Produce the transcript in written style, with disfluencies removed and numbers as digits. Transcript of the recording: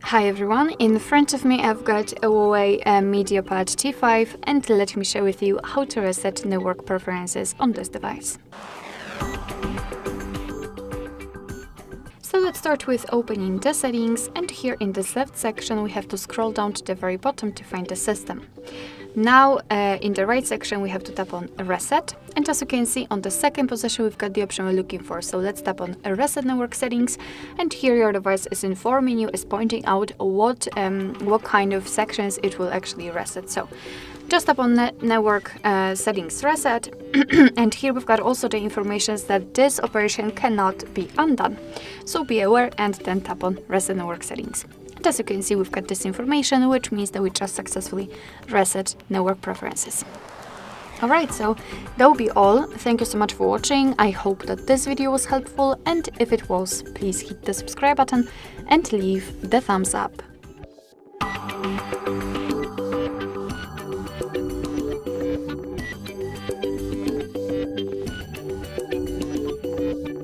Hi everyone, in front of me I've got a HUAWEI MediaPad T5 and let me share with you how to reset network preferences on this device. So let's start with opening the settings, and here in this left section we have to scroll down to the very bottom to find the system. Now in the right section we have to tap on Reset, and as you can see on the second position we've got the option we're looking for. So let's tap on Reset Network Settings, and here your device is informing you, is pointing out what kind of sections it will actually reset. So just tap on Network Settings Reset, and here we've got also the information that this operation cannot be undone. So be aware and then tap on Reset Network Settings. And as you can see, we've got this information, which means that we just successfully reset network preferences. Alright, so that will be all. Thank you so much for watching. I hope that this video was helpful, and if it was, please hit the subscribe button and leave the thumbs up.